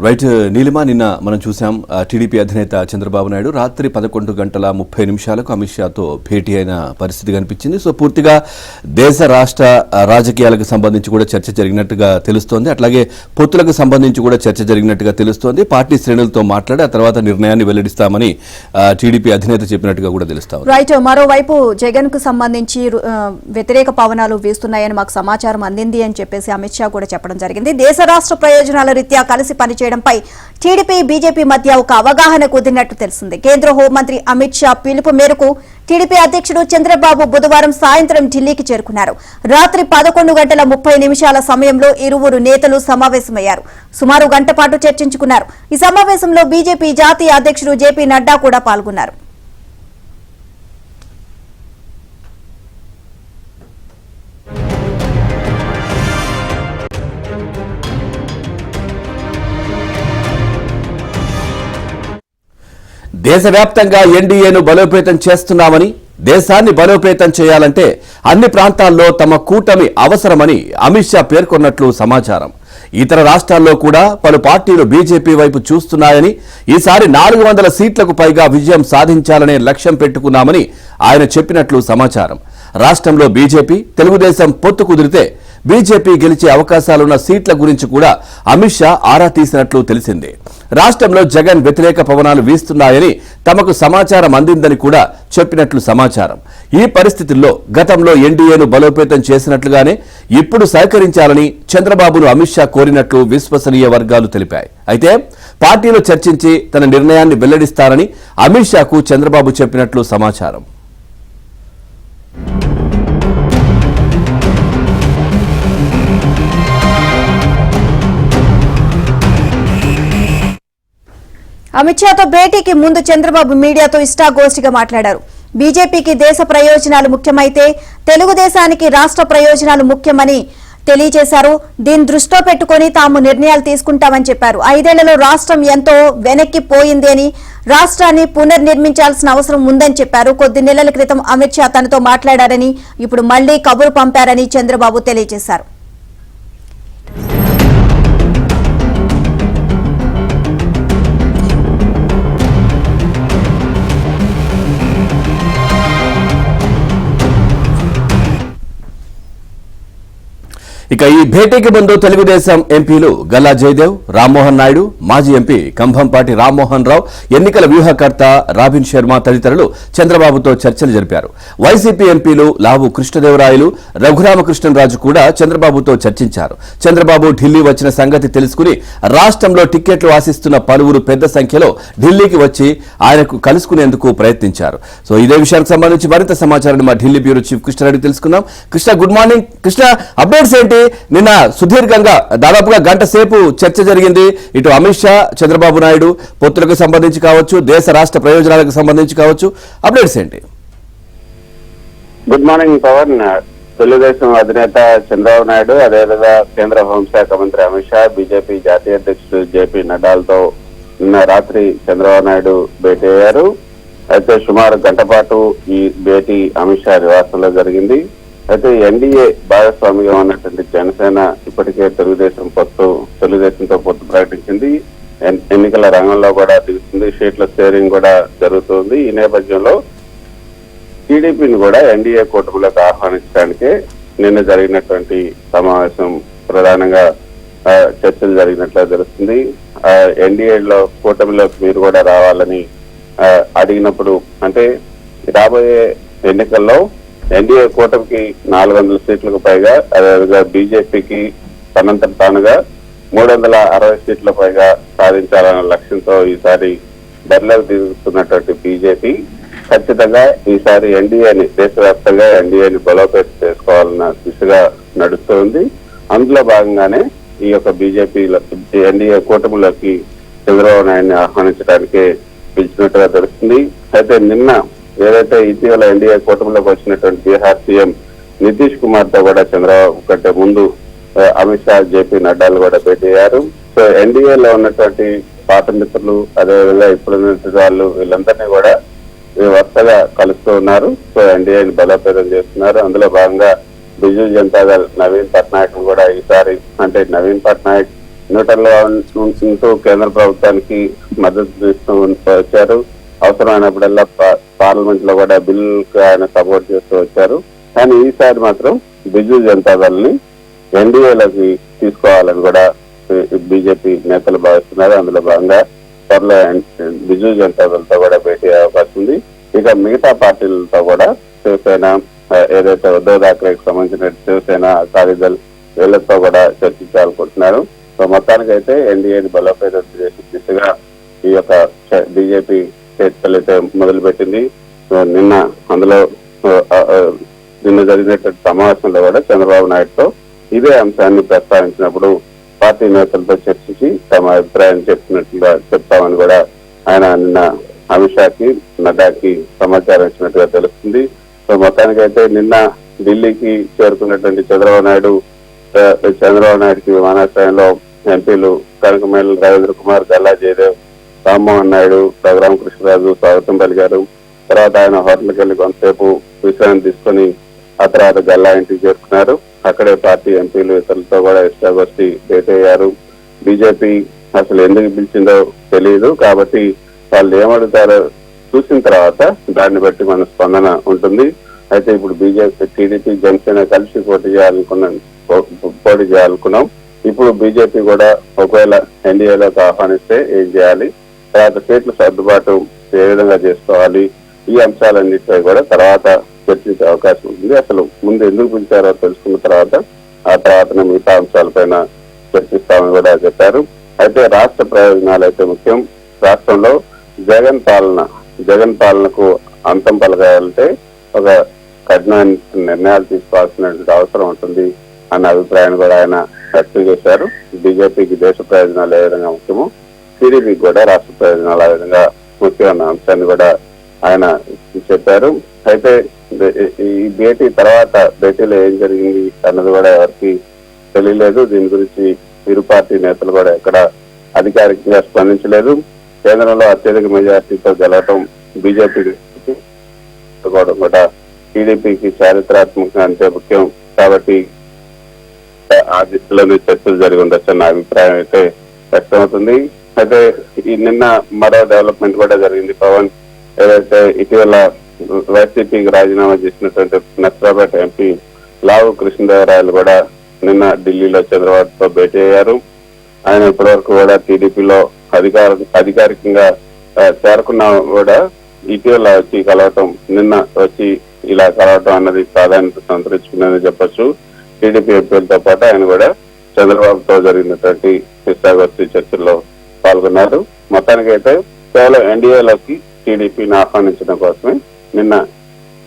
Right Neelima, నిన్న మనం చూసాం టీడీపీ అధినేత చంద్రబాబు నాయుడు రాత్రి 11:30 అమిత్ షాతో భేటీ అయిన పరిస్థితి కనిపించింది. సో పూర్తిగా దేశ రాష్ట్ర రాజకీయాలకు సంబంధించి కూడా చర్చ జరిగినట్టుగా తెలుస్తోంది. అట్లాగే పొత్తులకు సంబంధించి కూడా చర్చ జరిగినట్టుగా తెలుస్తోంది. పార్టీ శ్రేణులతో మాట్లాడి ఆ తర్వాత నిర్ణయాన్ని వెల్లడిస్తామని టీడీపీ అధినేత చెప్పినట్టుగా కూడా తెలుస్తోంది. రైట్, మరోవైపు జగన్ కు సంబంధించి వ్యతిరేక పవనాలు వీస్తున్నాయని మాకు సమాచారం అందింది అని చెప్పేసి అమిత్ షా కూడా చెప్పడం జరిగింది. దేశ రాష్ట్ర ప్రయోజనాల రీత్యా కలిసి పనిచేయడంపై టీడీపీ బీజేపీ మధ్య ఒక అవగాహన కుదిరినట్టు తెలిసింది. కేంద్ర హోంమంత్రి అమిత్ షా పిలుపు మేరకు టీడీపీ అధ్యక్షుడు చంద్రబాబు బుధవారం సాయంత్రం ఢిల్లీకి చేరుకున్నారు. రాత్రి 11:30 సమయంలో ఇరువురు నేతలు సమావేశమయ్యారు. సుమారు గంట పాటు చర్చించుకున్నారు. ఈ సమావేశంలో బీజేపీ జాతీయ అధ్యక్షుడు జేపీ నడ్డా కూడా పాల్గొన్నారు. దేశవ్యాప్తంగా ఎన్డీఏను బలోపేతం చేస్తున్నామని, దేశాన్ని బలోపేతం చేయాలంటే అన్ని ప్రాంతాల్లో తమ కూటమి అవసరమని అమిత్ షా పేర్కొన్నట్లు సమాచారం. ఇతర రాష్ట్రాల్లో కూడా పలు పార్టీలు బీజేపీ వైపు చూస్తున్నాయని, ఈసారి 400 సీట్లకు పైగా విజయం సాధించాలనే లక్ష్యం పెట్టుకున్నామని ఆయన చెప్పినట్లు సమాచారం. రాష్ట్రంలో బీజేపీ తెలుగుదేశం పొత్తు కుదిరితే బీజేపీ గెలిచే అవకాశాలున్న సీట్ల గురించి కూడా అమిత్ షా ఆరా తీసినట్లు తెలిసింది. రాష్ట్రంలో జగన్ వ్యతిరేక పవనాలు వీస్తున్నాయని తమకు సమాచారం అందిందని కూడా చెప్పినట్లు సమాచారం. ఈ పరిస్థితుల్లో గతంలో ఎన్డీఏను బలోపేతం చేసినట్లుగానే ఇప్పుడు సహకరించాలని చంద్రబాబును అమిత్ షా కోరినట్లు విశ్వసనీయ వర్గాలు తెలిపాయి. అయితే పార్టీలో చర్చించి తన నిర్ణయాన్ని వెల్లడిస్తారని అమిత్ షాకు చంద్రబాబు చెప్పినట్లు సమాచారం. అమిత్ షాతో భేటీకి ముందు చంద్రబాబు మీడియాతో ఇష్టాగోష్ఠిగా మాట్లాడారు. బీజేపీకి దేశ ప్రయోజనాలు ముఖ్యమైతే తెలుగుదేశానికి రాష్ట్ర ప్రయోజనాలు ముఖ్యమని తెలియజేశారు. దీన్ని దృష్టిలో పెట్టుకుని తాము నిర్ణయాలు తీసుకుంటామని చెప్పారు. 5 ఏళ్లలో రాష్ట్రం ఎంతో వెనక్కిపోయింది అని, రాష్ట్రాన్ని పునర్నిర్మించాల్సిన అవసరం ఉందని చెప్పారు. కొద్ది నెలల క్రితం అమిత్ షా తనతో మాట్లాడారని, ఇప్పుడు మళ్లీ కబురు పంపారని చంద్రబాబు తెలియజేశారు. ఇక ఈ భేటీకి ముందు తెలుగుదేశం ఎంపీలు గల్లా జయదేవ్, రామ్మోహన్ నాయుడు, మాజీ ఎంపీ కంభంపాటి రామ్మోహన్ రావు, ఎన్నికల వ్యూహకర్త రాబిన్ శర్మ తదితరులు చంద్రబాబుతో చర్చలు జరిపారు. వైసీపీ ఎంపీలు లావు కృష్ణదేవరాయలు, రఘురామకృష్ణరాజు కూడా చంద్రబాబుతో చర్చించారు. చంద్రబాబు ఢిల్లీ వచ్చిన సంగతి తెలుసుకుని రాష్ట్రంలో టిక్కెట్లు ఆశిస్తున్న పలువురు పెద్ద సంఖ్యలో ఢిల్లీకి వచ్చి ఆయనకు కలుసుకునేందుకు ప్రయత్నించారు. సో ఇదే విషయానికి సంబంధించి మరింత సమాచారాన్ని మా ఢిల్లీ బ్యూరో చీఫ్ కృష్ణారెడ్డి తెలుసుకుందాం. Krishna, good morning. Krishna, updates ఏంటి? నిన్న సుదీర్ఘంగా దాదాపుగా గంట సేపు చర్చ జరిగింది. ఇటు అమిత్ షా, చంద్రబాబు నాయుడు పొత్తులకు సంబంధించి కావచ్చు, దేశ రాష్ట్ర ప్రయోజనాలకు సంబంధించి కావచ్చు, అప్డేట్స్ ఏంటి? Good morning Pawan. తెలుగుదేశం అధినేత చంద్రబాబు నాయుడు, అదేవిధంగా కేంద్ర హోంశాఖ మంత్రి అమిత్ షా, బీజేపీ జాతీయ అధ్యక్షుడు జేపీ నడ్డాలతో నిన్న రాత్రి చంద్రబాబు నాయుడు భేటీ అయ్యారు. అయితే సుమారు గంట పాటు ఈ భేటీ అమిత్ షా నివాసంలో జరిగింది. అయితే ఎన్డీఏ భాగస్వామిగా ఉన్నటువంటి జనసేన ఇప్పటికే తెలుగుదేశంతో పొత్తు ప్రకటించింది. ఎన్నికల రంగంలో కూడా దిగుతుంది. సీట్ల షేరింగ్ కూడా జరుగుతుంది. ఈ నేపథ్యంలో టీడీపీని కూడా ఎన్డీఏ కూటమిలోకి ఆహ్వానించడానికి నిన్న జరిగినటువంటి సమావేశం ప్రధానంగా చర్చలు జరిగినట్లు తెలుస్తుంది. ఎన్డీఏలో కూటమిలోకి మీరు కూడా రావాలని అడిగినప్పుడు, అంటే రాబోయే ఎన్నికల్లో ఎన్డీఏ కూటమికి 400 సీట్లకు పైగా, అదేవిధంగా బీజేపీకి తనంతట తానుగా 360 సీట్ల పైగా సాధించాలన్న లక్ష్యంతో ఈసారి బరిలోకి దిగుతున్నటువంటి బీజేపీ ఖచ్చితంగా ఈసారి ఎన్డీఏని, దేశవ్యాప్తంగా ఎన్డీఏని బలోపేతం చేసుకోవాలన్న దిశగా నడుస్తుంది. అందులో భాగంగానే ఈ యొక్క బీజేపీలో ఎన్డీఏ కూటమిలోకి చంద్రబాబు నాయుడిని ఆహ్వానించడానికే పిలిచినట్టుగా తెలుస్తుంది. అయితే నిన్న ఏదైతే ఇటీవల ఎన్డీఏ కూటమిలోకి వచ్చినటువంటి బీహార్ సీఎం నితీష్ కుమార్ తో కూడా చంద్రబాబు కంటే ముందు అమిత్ షా, జేపీ నడ్డాలు కూడా భేటీ అయ్యారు. సో ఎన్డీఏలో ఉన్నటువంటి పాత మిత్రులు, అదేవిధంగా ఇప్పుడున్నటువంటి వాళ్ళు, వీళ్ళందరినీ కూడా వరుసగా కలుస్తూ ఉన్నారు. సో ఎన్డీఏని బలోపేతం చేస్తున్నారు. అందులో భాగంగా బిజు జనతా దళ్ నవీన్ పట్నాయక్ కూడా ఈసారి, అంటే నవీన్ పట్నాయక్ న్యూట్రల్గా ఉంటూ కేంద్ర ప్రభుత్వానికి మద్దతు ఇస్తూ వచ్చారు. అవసరమైనప్పుడల్లా పార్లమెంట్ లో కూడా బిల్లుకి ఆయన సపోర్ట్ చేస్తూ వచ్చారు. కానీ ఈసారి మాత్రం బిజు జనతాదళ్ని ఎన్డీఏలోకి తీసుకోవాలని కూడా బీజేపీ నేతలు భావిస్తున్నారు. అందులో భాగంగా త్వరలో బిజు జనతాదళ్తో కూడా భేటీ అయ్యే అవకాశం ఉంది. ఇక మిగతా పార్టీలతో కూడా శివసేన, ఏదైతే ఉద్ధవ్ ఠాక్రేకి సంబంధించిన శివసేన, అకాలీదళ్ వీళ్ళతో కూడా చర్చించాలనుకుంటున్నారు. సో మొత్తానికి అయితే ఎన్డీఏని బలోపేతం చేసే దిశగా ఈ యొక్క బీజేపీ చర్చలు అయితే మొదలుపెట్టింది. నిన్న జరిగినటువంటి సమావేశంలో కూడా చంద్రబాబు నాయుడుతో ఇదే అంశాన్ని ప్రస్తావించినప్పుడు పార్టీ నేతలతో చర్చించి తమ అభిప్రాయం చెప్తామని కూడా ఆయన నిన్న అమిత్ షాకి, నడ్డాకి సమాచారం ఇచ్చినట్టుగా తెలుస్తుంది. సో మొత్తానికైతే నిన్న ఢిల్లీకి చేరుకున్నటువంటి చంద్రబాబు నాయుడుకి విమానాశ్రయంలో ఎంపీలు కనకమేళ్ళ రవీంద్ర కుమార్, గల్లా జయదేవ్, రామ్మోహన్ నాయుడు, రఘురామకృష్ణరాజు స్వాగతం పలికారు. తర్వాత ఆయన హోటల్కి వెళ్లి కొంతసేపు విశ్రాంతి తీసుకుని ఆ తర్వాత గల్లా ఇంటికి చేరుకున్నారు. అక్కడే పార్టీ ఎంపీలు ఇతరులతో కూడా ఇష్టాగోష్ఠి భేటీ అయ్యారు. బీజేపీ అసలు ఎందుకు పిలిచిందో తెలియదు కాబట్టి వాళ్ళు ఏమడుగుతారో చూసిన తర్వాత దాన్ని బట్టి మన స్పందన ఉంటుంది. అయితే ఇప్పుడు బీజేపీ, టీడీపీ, జనసేన కలిసి పోటీ చేయాలనుకున్నాం. ఇప్పుడు బీజేపీ కూడా ఒకవేళ ఎన్డీఏలోకి ఆహ్వానిస్తే ఏం చేయాలి, తర్వాత సీట్ల సర్దుబాటు ఏ విధంగా చేసుకోవాలి, ఈ అంశాలన్నిటిపై కూడా తర్వాత చర్చించే అవకాశం ఉంటుంది. అసలు ముందు ఎందుకు పిలిచారో తెలుసుకున్న తర్వాత ఆ తర్వాతనే మిగతా అంశాలపైన చర్చిస్తామని కూడా చెప్పారు. అయితే రాష్ట్ర ప్రయోజనాలు అయితే ముఖ్యం. రాష్ట్రంలో జగన్ పాలనకు అంతం పలకాలంటే ఒక కఠినమైన నిర్ణయాలు తీసుకోవాల్సినటువంటి అవసరం ఉంటుంది అన్న అభిప్రాయాన్ని కూడా ఆయన వ్యక్తం చేశారు. బీజేపీకి దేశ ప్రయోజనాలు ఏ విధంగా ముఖ్యమో టీడీపీకి కూడా రాష్ట్ర ప్రయోజనాలు ఆ విధంగా ముఖ్యమైన అంశాన్ని కూడా ఆయన చెప్పారు. అయితే ఈ భేటీలో ఏం జరిగింది అన్నది కూడా ఎవరికి తెలియలేదు. దీని గురించి ఇరు పార్టీ నేతలు కూడా ఎక్కడ అధికారికంగా స్పందించలేదు. కేంద్రంలో అత్యధిక మెజార్టీతో గెలవటం బీజేపీకి కూడా టీడీపీకి చారిత్రాత్మకంగా అంతే ముఖ్యం కాబట్టి ఆ దిశలోనే చర్చలు జరిగి ఉండొచ్చన్న అభిప్రాయం అయితే వ్యక్తమవుతుంది. అయితే ఈ నిన్న మరో డెవలప్మెంట్ కూడా జరిగింది. పవన్ ఏదైతే ఇటీవల వైసీపీకి రాజీనామా చేసినటువంటి నర్సరావుపేట ఎంపీ లావు కృష్ణదేవరాయలు కూడా నిన్న ఢిల్లీలో చంద్రబాబుతో భేటీ అయ్యారు. ఆయన ఇప్పటివరకు కూడా టీడీపీలో అధికారికంగా చేరుకున్నా కూడా ఇటీవల వచ్చి కలవటం, నిన్న వచ్చి ఇలా కలవటం అన్నది ప్రాధాన్యత సంతరించుకుందని చెప్పొచ్చు. టీడీపీ ఎంపీలతో పాటు ఆయన కూడా చంద్రబాబుతో జరిగినటువంటి ఇష్టాగోష్ఠి చర్చల్లో పాల్గొన్నారు. మొత్తానికైతే కేవలం ఎన్డీఏలోకి టీడీపీని ఆహ్వానించడం కోసమే నిన్న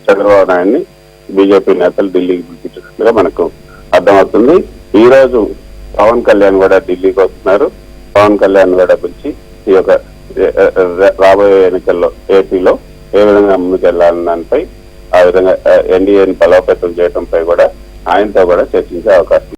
చంద్రబాబు నాయుడిని బీజేపీ నేతలు ఢిల్లీకి పిలిపించినట్లుగా మనకు అర్థమవుతుంది. ఈ రోజు పవన్ కళ్యాణ్ కూడా ఢిల్లీకి వస్తున్నారు. పవన్ కళ్యాణ్ కూడా పిలిచి ఈ యొక్క రాబోయే ఎన్నికల్లో ఏపీలో ఏ విధంగా ముందుకెళ్లాలన్న దానిపై, ఆ విధంగా ఎన్డీఏని బలోపేతం చేయడంపై కూడా ఆయనతో కూడా చర్చించే అవకాశం